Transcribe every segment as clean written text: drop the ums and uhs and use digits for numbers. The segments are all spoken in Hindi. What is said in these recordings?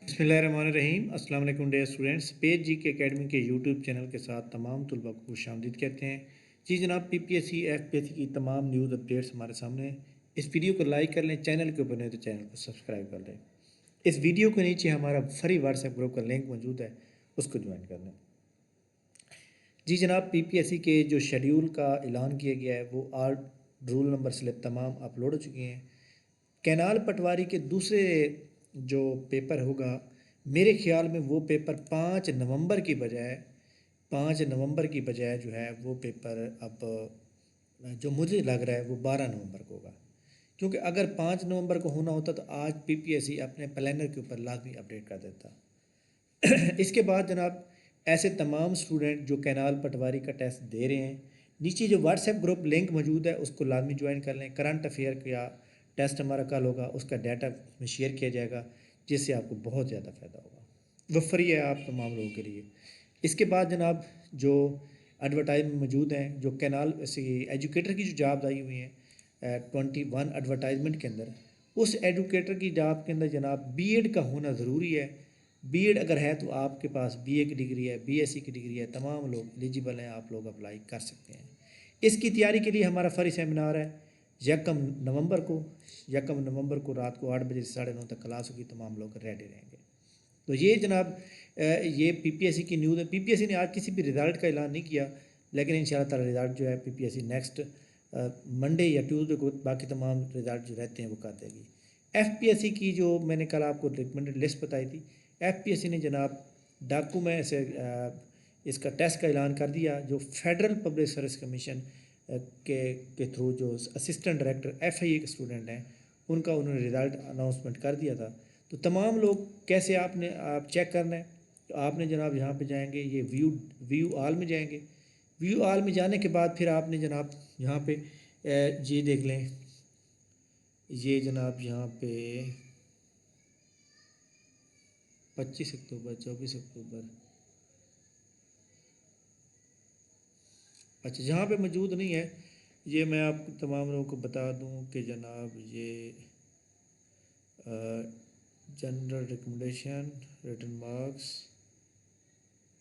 बिस्मिल्लाहिर्रहमानिर्रहीम। अस्सलाम वालेकुम डियर स्टूडेंट्स। पेज जी के एकेडमी के यूट्यूब चैनल के साथ तमाम तुलबा को खुशामदीद कहते हैं। जी जनाब, पीपीएससी एफपीएससी की तमाम न्यूज़ अपडेट्स हमारे सामने हैं। इस वीडियो को लाइक कर लें, चैनल के ऊपर नहीं तो चैनल को सब्सक्राइब कर लें। इस वीडियो के नीचे हमारा फ्री व्हाट्सएप ग्रुप का लिंक मौजूद है, उसको ज्वाइन कर लें। जी जनाब, पीपीएससी के जो शेड्यूल का ऐलान किया गया है वो आल रूल नंबर स्लिप तमाम अपलोड हो चुकी हैं। कैनाल पटवारी के दूसरे जो पेपर होगा, मेरे ख्याल में वो पेपर 5 नवंबर की बजाय जो है वो पेपर अब जो मुझे लग रहा है वो 12 नवंबर को होगा। क्योंकि अगर 5 नवंबर को होना होता तो आज पीपीएससी अपने प्लानर के ऊपर लाजमी अपडेट कर देता। इसके बाद जनाब, ऐसे तमाम स्टूडेंट जो कैनाल पटवारी का टेस्ट दे रहे हैं, नीचे जो व्हाट्सएप ग्रुप लिंक मौजूद है उसको लाजमी ज्वाइन कर लें। करंट अफेयर का टेस्ट हमारा कल होगा, उसका डाटा में शेयर किया जाएगा, जिससे आपको बहुत ज़्यादा फ़ायदा होगा। वो फ्री है आप तमाम लोगों के लिए। इसके बाद जनाब, जो एडवर्टाइजमेंट मौजूद हैं, जो कैनाल से एजुकेटर की जो जॉब आई हुई हैं 21 एडवर्टाइजमेंट के अंदर, उस एजुकेटर की जॉब के अंदर जनाब बीएड का होना ज़रूरी है। बीएड अगर है तो आपके पास बीए की डिग्री है, बीएससी की डिग्री है, तमाम लोग एलिजिबल हैं, आप लोग अप्लाई कर सकते हैं। इसकी तैयारी के लिए हमारा फ्री सेमिनार है यकम नवंबर को। यकम नवंबर को रात को 8 बजे से 9:30 तक क्लास होगी, तमाम लोग रेडी रहेंगे। तो ये जनाब ये पीपीएससी की न्यूज़ है। पीपीएससी ने आज किसी भी रिज़ल्ट का ऐलान नहीं किया, लेकिन इंशाल्लाह ताला रिज़ल्ट जो है पीपीएससी नेक्स्ट मंडे या ट्यूसडे को बाकी तमाम रिज़ल्ट जो रहते हैं वो कर देगी। एफपीएससी की जो मैंने कल आपको रिकमेंडेड लिस्ट बताई थी, एफपीएससी ने जनाब डाकू में से इसका टेस्ट का ऐलान कर दिया। जो फेडरल पब्लिक सर्विस कमीशन के थ्रू जो असिस्टेंट डायरेक्टर एफआईए के स्टूडेंट हैं, उनका उन्होंने रिज़ल्ट अनाउंसमेंट कर दिया था। तो तमाम लोग कैसे आप चेक करना है, तो आपने जनाब यहाँ पे जाएंगे, ये व्यू ऑल में जाएंगे। व्यू ऑल में जाने के बाद फिर आपने जनाब यहाँ पे ये देख लें, ये जनाब यहाँ पे 25 अक्टूबर 24 अक्टूबर, अच्छा जहाँ पे मौजूद नहीं है, ये मैं आपको तमाम लोगों को बता दूँ कि जनाब ये general recommendation, written marks,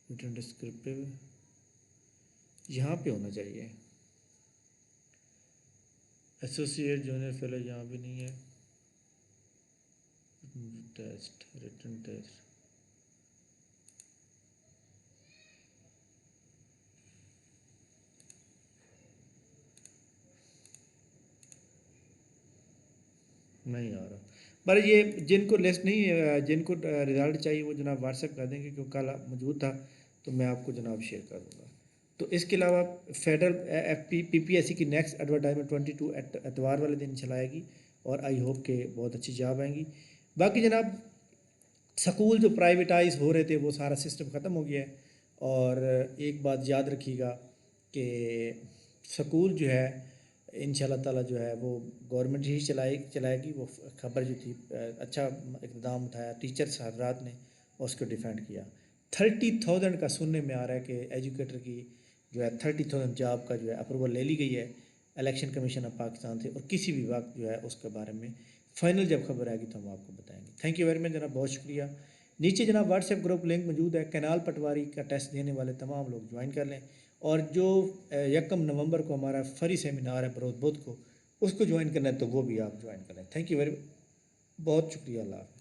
written descriptive यहाँ पे होना चाहिए। एसोसिएट जूनियर फेलो यहाँ भी नहीं है। टेस्ट, रिटन टेस्ट, नहीं आ रहा। पर ये जिनको लिस्ट नहीं जिनको रिज़ल्ट चाहिए वो जनाब व्हाट्सएप कर देंगे, क्योंकि कल मौजूद था तो मैं आपको जनाब शेयर कर दूँगा। तो इसके अलावा फेडरल पीपीएससी की नेक्स्ट एडवर्टाइजमेंट 22 एतवार वाले दिन चलाएगी, और आई होप के बहुत अच्छी जॉब आएंगी। बाकी जनाब, स्कूल जो प्राइवेटाइज हो रहे थे वो सारा सिस्टम ख़त्म हो गया है। और एक बात याद रखिएगा कि स्कूल जो है इंशाल्लाह ताला जो है वो गवर्नमेंट ही चलाएगी। वो खबर जो थी अच्छा इक़दाम उठाया टीचर्स हजरात ने और उसको डिफेंड किया। 30,000 का सुनने में आ रहा है कि एजुकेटर की जो है 30,000 जॉब का जो है अप्रूवल ले ली गई है इलेक्शन कमीशन ऑफ पाकिस्तान से, और किसी भी वक्त जो है उसके बारे में फ़ाइनल जब खबर आएगी तो हम आपको बताएंगे। थैंक यू वेरी मच जनाब, बहुत शुक्रिया। नीचे जनाब व्हाट्सएप ग्रुप लिंक मौजूद है, कैनाल पटवारी का टेस्ट देने वाले तमाम लोग ज्वाइन कर लें। और जो यकम नवंबर को हमारा फ्री सेमिनार है बरोज़ बुध को, उसको ज्वाइन करना है तो वो भी आप ज्वाइन कर लें। थैंक यू वेरी, बहुत शुक्रिया। अल्लाह।